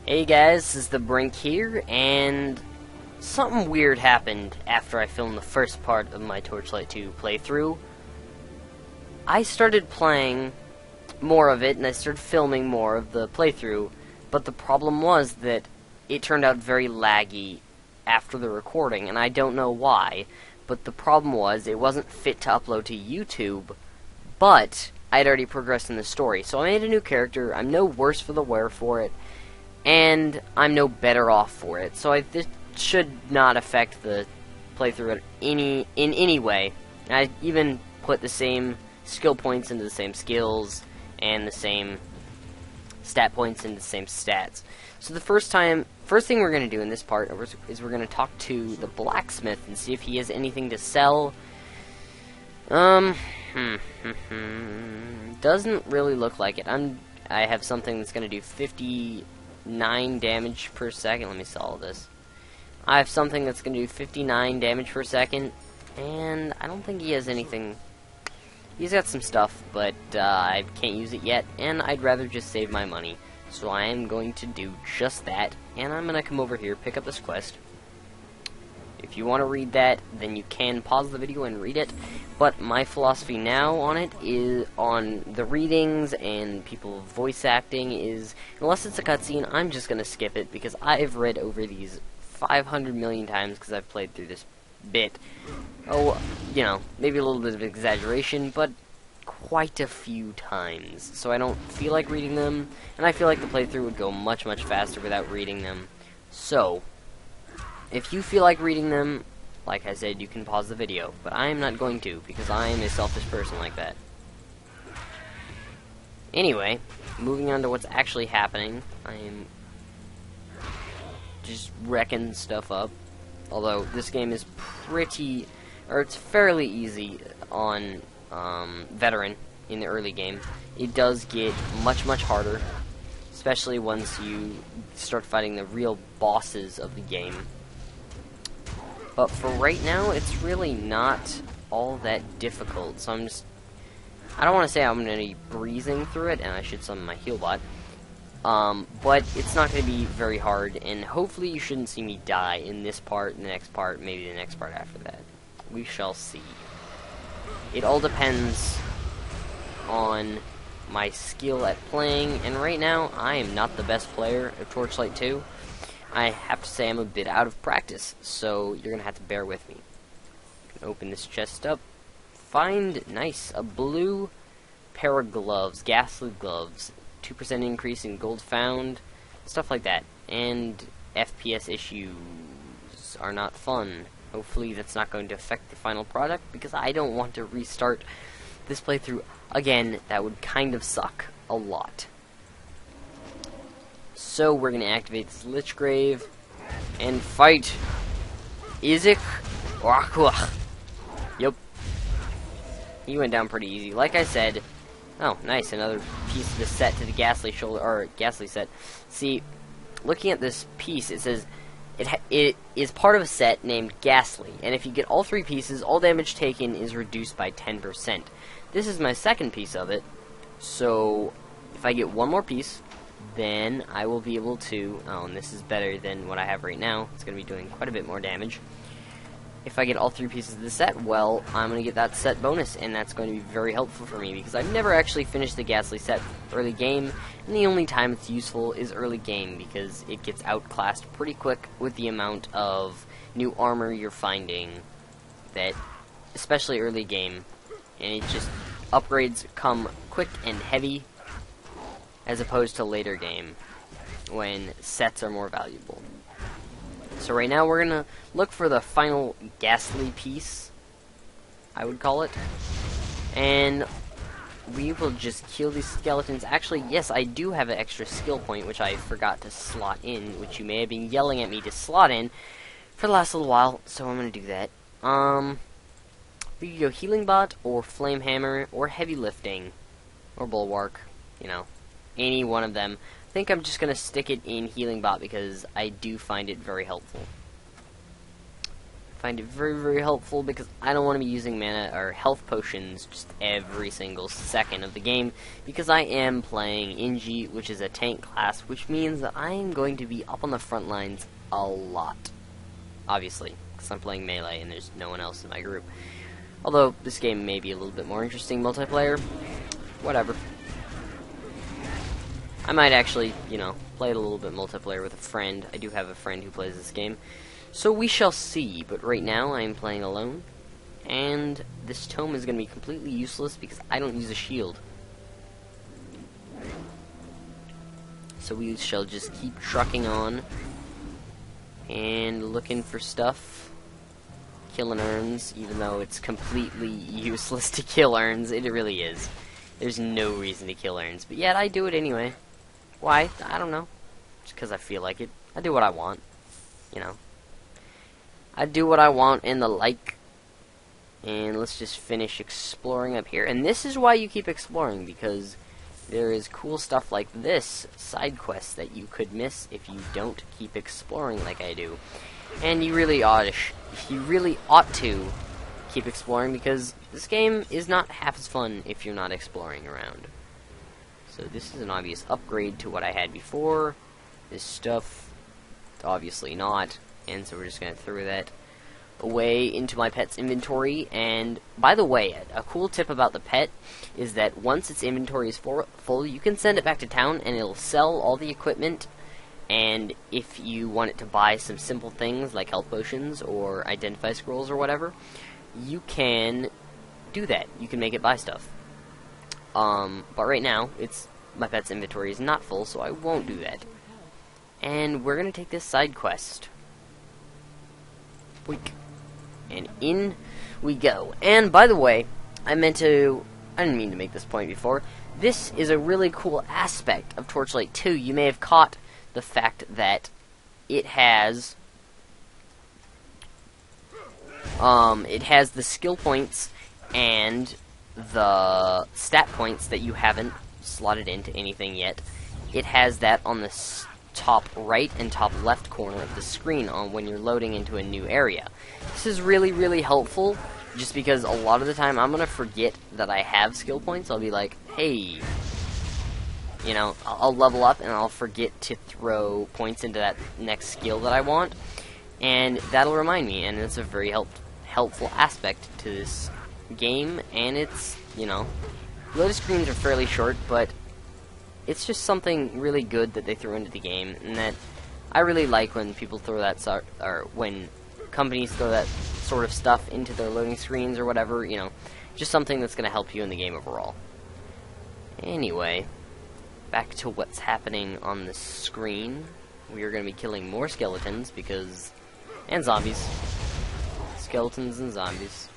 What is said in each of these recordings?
Hey guys, this is the Brink here, and something weird happened after I filmed the first part of my Torchlight 2 playthrough. I started playing more of it, and I started filming more of the playthrough, but the problem was that it turned out very laggy after the recording, and I don't know why, but the problem was it wasn't fit to upload to YouTube, but I'd already progressed in the story, so I made a new character. I'm no worse for the wear for it, and I'm no better off for it, so this should not affect the playthrough in any way. I even put the same skill points into the same skills, and the same stat points into the same stats. So the first thing we're going to do in this part is we're going to talk to the blacksmith and see if he has anything to sell. Doesn't really look like it. I have something that's going to do 59 damage per second. Let me sell this. I have something that's going to do 59 damage per second, and I don't think he has anything. He's got some stuff, but I can't use it yet, and I'd rather just save my money. So I am going to do just that, and I'm going to come over here, pick up this quest. If you want to read that, then you can pause the video and read it, but my philosophy now on it is, on the readings and people voice acting, is, unless it's a cutscene, I'm just going to skip it, because I've read over these 500 million times, because I've played through this bit. Oh, you know, maybe a little bit of exaggeration, but quite a few times. So I don't feel like reading them, and I feel like the playthrough would go much faster without reading them. So, if you feel like reading them, like I said, you can pause the video, but I am not going to, because I am a selfish person like that. Anyway, moving on to what's actually happening, I am just wrecking stuff up. Although this game is it's fairly easy on veteran in the early game. It does get much harder, especially once you start fighting the real bosses of the game. But for right now, it's really not all that difficult. So I don't want to say I'm going to be breezing through it, and I should summon my heal bot. But it's not going to be very hard, and hopefully you shouldn't see me die in this part, the next part, maybe the next part after that. We shall see. It all depends on my skill at playing, and right now, I am not the best player of Torchlight 2. I have to say I'm a bit out of practice, so you're going to have to bear with me. Open this chest up. Find, nice, a blue pair of gloves, ghastly gloves. 2% increase in gold found, stuff like that. And FPS issues are not fun. Hopefully that's not going to affect the final product, because I don't want to restart this playthrough again. That would kind of suck a lot. So we're going to activate this Lich Grave and fight Izek. Yep. He went down pretty easy. Like I said, oh, nice, another piece of the set to the Ghastly shoulder, or Ghastly set. See, looking at this piece, it says it is part of a set named Ghastly, and if you get all 3 pieces, all damage taken is reduced by 10%. This is my second piece of it, so if I get one more piece, then I will be able to, oh, and this is better than what I have right now. It's going to be doing quite a bit more damage. If I get all 3 pieces of the set, well, I'm going to get that set bonus, and that's going to be very helpful for me, because I've never actually finished the Ghastly set early game, and the only time it's useful is early game, because it gets outclassed pretty quick with the amount of new armor you're finding, that, especially early game, and it just, upgrades come quick and heavy, as opposed to later game, when sets are more valuable. So right now we're going to look for the final Ghastly piece, I would call it, and we will just kill these skeletons. Actually, yes, I do have an extra skill point, which I forgot to slot in, which you may have been yelling at me to slot in for the last little while, so I'm going to do that. We could go Healing Bot, or Flame Hammer, or Heavy Lifting, or Bulwark, you know, any one of them. I think I'm just going to stick it in Healing Bot because I do find it very helpful. If find it very, very helpful because I don't want to be using mana or health potions just every single second of the game, because I am playing Inji, which is a tank class, which means that I am going to be up on the front lines a lot. Obviously, because I'm playing melee and there's no one else in my group. Although, this game may be a little bit more interesting multiplayer. Whatever. I might actually, you know, play it a little bit multiplayer with a friend. I do have a friend who plays this game. So we shall see, but right now I am playing alone. And this tome is going to be completely useless because I don't use a shield. So we shall just keep trucking on. And looking for stuff. Killing urns, even though it's completely useless to kill urns. It really is. There's no reason to kill urns. But yet I do it anyway. Why? I don't know. Just because I feel like it. I do what I want. You know. I do what I want and the like. And let's just finish exploring up here. And this is why you keep exploring, because there is cool stuff like this side quest that you could miss if you don't keep exploring like I do. And you really ought to keep exploring, because this game is not half as fun if you're not exploring around. So this is an obvious upgrade to what I had before. This stuff, obviously not. And so we're just going to throw that away into my pet's inventory. And by the way, a cool tip about the pet is that once its inventory is full, you can send it back to town and it'll sell all the equipment. And if you want it to buy some simple things like health potions or identify scrolls or whatever, you can do that. You can make it buy stuff. But right now, my pet's inventory is not full, so I won't do that. And we're gonna take this side quest. Week. And in we go. And by the way, I didn't mean to make this point before. This is a really cool aspect of Torchlight 2. You may have caught the fact that it has the skill points and the stat points that you haven't slotted into anything yet. It has that on the top right and top left corner of the screen when you're loading into a new area. This is really, really helpful, just because a lot of the time I'm gonna forget that I have skill points. I'll be like, hey, you know, I'll level up and I'll forget to throw points into that next skill that I want, and that'll remind me, and it's a very helpful aspect to this game. And it's, you know, loading screens are fairly short, but it's just something really good that they throw into the game, and that I really like when people throw that or when companies throw that sort of stuff into their loading screens or whatever, you know, just something that's going to help you in the game overall. Anyway, back to what's happening on the screen. We are going to be killing more skeletons and zombies. Skeletons and zombies.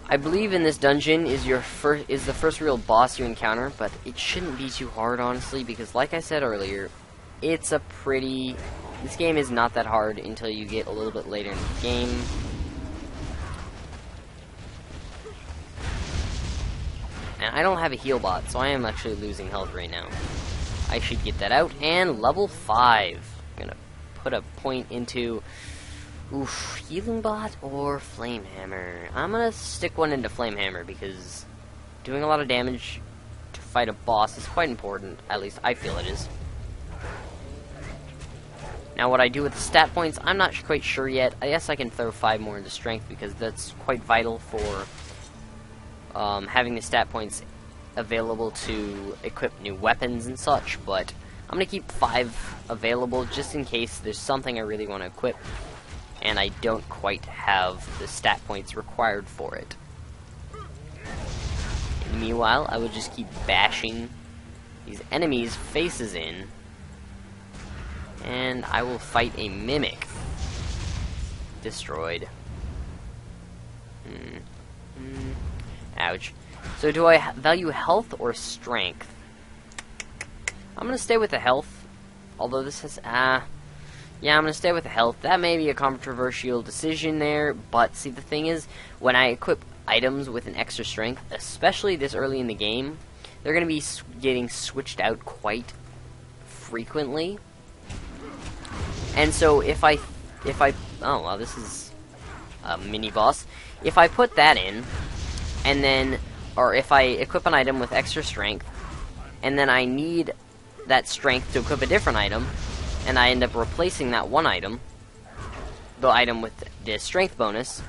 I believe in this dungeon is the first real boss you encounter, but it shouldn't be too hard, honestly, because like I said earlier, this game is not that hard until you get a little bit later in the game. And I don't have a heal bot, so I am actually losing health right now. I should get that out. And level 5. I'm gonna put a point into healing bot or flame hammer. I'm gonna stick one into flame hammer because doing a lot of damage to fight a boss is quite important. At least I feel it is. Now what I do with the stat points, I'm not quite sure yet. I guess I can throw 5 more into strength because that's quite vital for having the stat points available to equip new weapons and such, but I'm going to keep 5 available just in case there's something I really want to equip and I don't quite have the stat points required for it. And meanwhile, I will just keep bashing these enemies' faces in, and I will fight a mimic. Destroyed. Ouch. So do I value health or strength? I'm gonna stay with the health. Although this has yeah, I'm gonna stay with the health. That may be a controversial decision there, but see, the thing is, when I equip items with an extra strength, especially this early in the game, they're gonna be getting switched out quite frequently. And so if I oh, well, this is a mini-boss. If I put that in, and then, or if I equip an item with extra strength, and then I need that strength to equip a different item, and I end up replacing that one item, the item with the strength bonus,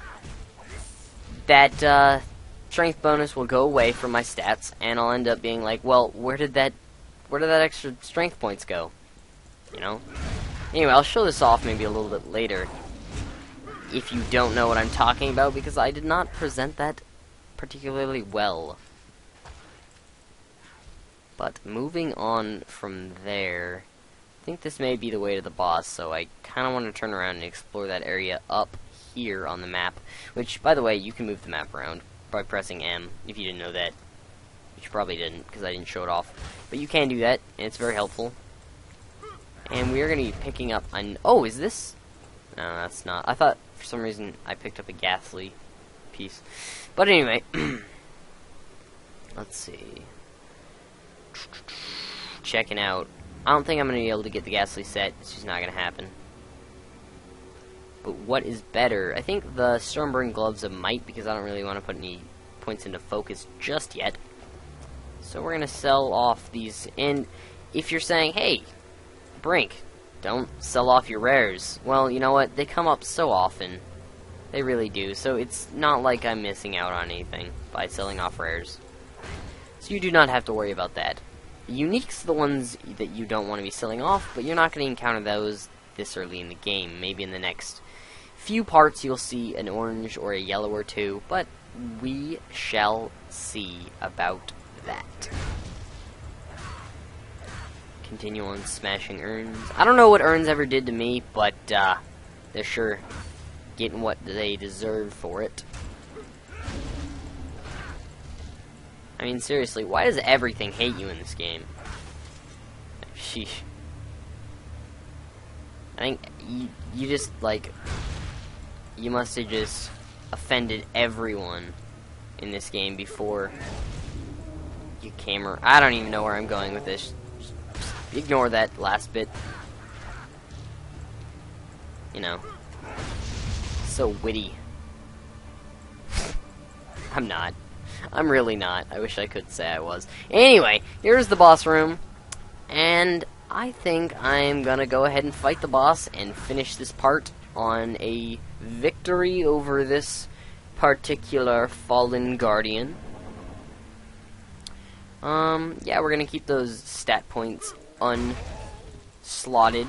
that strength bonus will go away from my stats, and I'll end up being like, well, where did that extra strength points go? You know? Anyway, I'll show this off maybe a little bit later, if you don't know what I'm talking about, because I did not present that particularly well. But moving on from there, I think this may be the way to the boss, so I kind of want to turn around and explore that area up here on the map, which, by the way, you can move the map around by pressing M, if you didn't know that, which you probably didn't, because I didn't show it off, but you can do that, and it's very helpful. And we're going to be picking up an... oh, is this... no, that's not. I thought, for some reason, I picked up a ghastly piece. But anyway, let's see. Checking out. I don't think I'm going to be able to get the ghastly set. It's just not going to happen. But what is better? I think the Stormburn Gloves a might, because I don't really want to put any points into focus just yet. So we're going to sell off these. And if you're saying, hey, Brink, don't sell off your rares. Well, you know what? They come up so often. They really do. So it's not like I'm missing out on anything by selling off rares. So you do not have to worry about that. Uniques are the ones that you don't want to be selling off, but you're not going to encounter those this early in the game. Maybe in the next few parts you'll see an orange or a yellow or two, but we shall see about that. Continue on smashing urns. I don't know what urns ever did to me, but they're sure getting what they deserve for it. I mean, seriously, why does everything hate you in this game? Sheesh. I think you just, like, you must have just offended everyone in this game before you came around. I don't even know where I'm going with this. Just ignore that last bit. You know. So witty. I'm not. I'm really not. I wish I could say I was. Anyway, here's the boss room. And I think I'm gonna go ahead and fight the boss and finish this part on a victory over this particular fallen guardian. Yeah, we're gonna keep those stat points unslotted.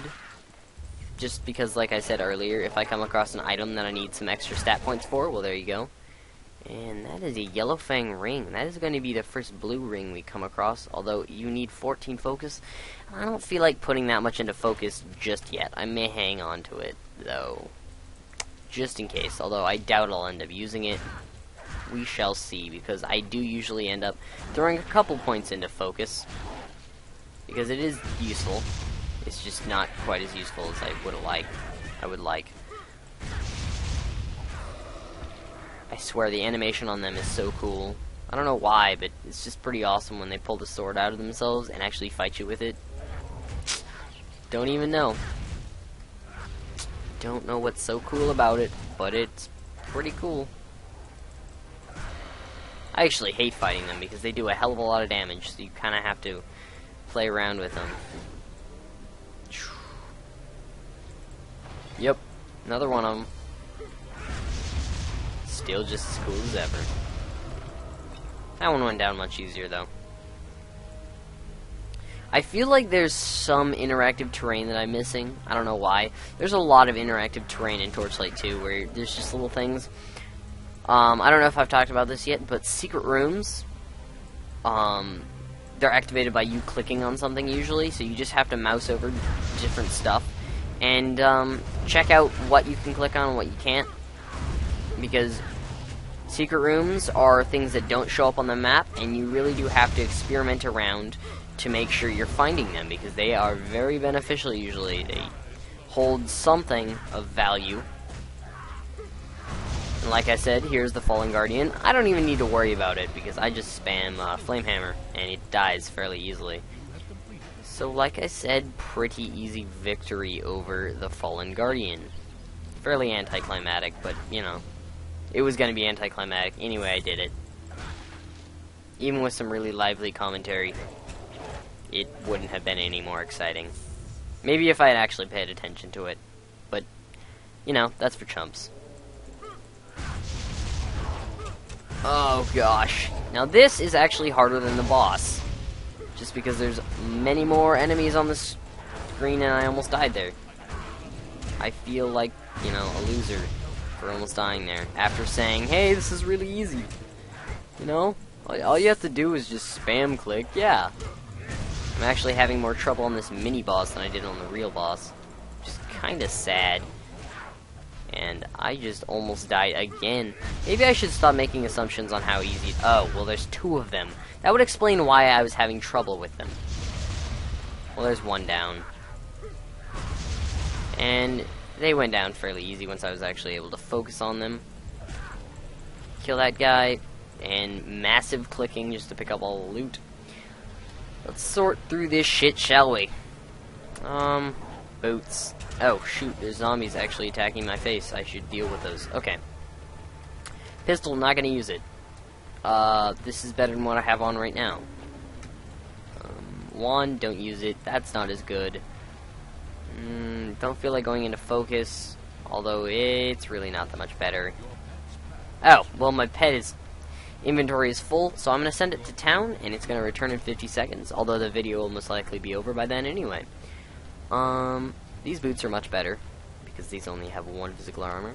Just because, like I said earlier, if I come across an item that I need some extra stat points for, well, there you go. And that is a Yellow Fang ring. That is going to be the first blue ring we come across, although you need 14 focus. I don't feel like putting that much into focus just yet. I may hang on to it, though, just in case, although I doubt I'll end up using it. We shall see, because I do usually end up throwing a couple points into focus, because it is useful. It's just not quite as useful as I would like. I swear the animation on them is so cool. I don't know why, but it's just pretty awesome when they pull the sword out of themselves and actually fight you with it. Don't even know. Don't know what's so cool about it, but it's pretty cool. I actually hate fighting them because they do a hell of a lot of damage, so you kind of have to play around with them. Yep, another one of them. Still just as cool as ever. That one went down much easier, though. I feel like there's some interactive terrain that I'm missing. I don't know why. There's a lot of interactive terrain in Torchlight 2 where there's just little things. I don't know if I've talked about this yet, but secret rooms, they're activated by you clicking on something usually, so you just have to mouse over different stuff and check out what you can click on and what you can't. Because secret rooms are things that don't show up on the map, and you really do have to experiment around to make sure you're finding them, because they are very beneficial usually. They hold something of value. And like I said, here's the Fallen Guardian. I don't even need to worry about it, because I just spam Flame Hammer, and it dies fairly easily. So like I said, pretty easy victory over the Fallen Guardian. fairly anticlimactic, but, you know, it was going to be anticlimactic. Anyway, I did it. Even with some really lively commentary, it wouldn't have been any more exciting. Maybe if I had actually paid attention to it. But, you know, that's for chumps. Oh, gosh. Now, this is actually harder than the boss. Just because there's many more enemies on the screen and I almost died there. I feel like, you know, a loser for almost dying there. After saying, hey, this is really easy. You know? All you have to do is just spam click. Yeah. I'm actually having more trouble on this mini-boss than I did on the real boss. Which is kind of sad. And I just almost died again. Maybe I should stop making assumptions on how easy... Oh, well, there's two of them. That would explain why I was having trouble with them. Well, there's one down. And they went down fairly easy once I was actually able to focus on them. Kill that guy. And massive clicking just to pick up all the loot. Let's sort through this shit, shall we? Boots. Oh, shoot, there's zombies actually attacking my face. I should deal with those. Okay. Pistol, not gonna use it. This is better than what I have on right now. Wand, don't use it. That's not as good. Don't feel like going into focus, although it's really not that much better. Oh, well, my inventory is full, so I'm going to send it to town, and it's going to return in 50 seconds, although the video will most likely be over by then anyway. These boots are much better, because these only have one physical armor.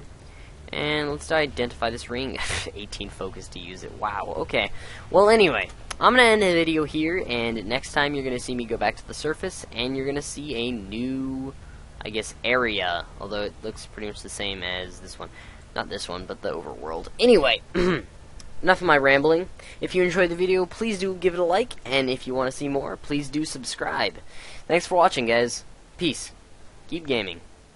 And let's identify this ring. 18 focus to use it. Wow, okay. Well, anyway, I'm going to end the video here, and next time you're going to see me go back to the surface, and you're going to see a new, I guess, area, although it looks pretty much the same as this one. Not this one, but the overworld. Anyway, enough of my rambling. If you enjoyed the video, please do give it a like, and if you want to see more, please do subscribe. Thanks for watching, guys. Peace. Keep gaming.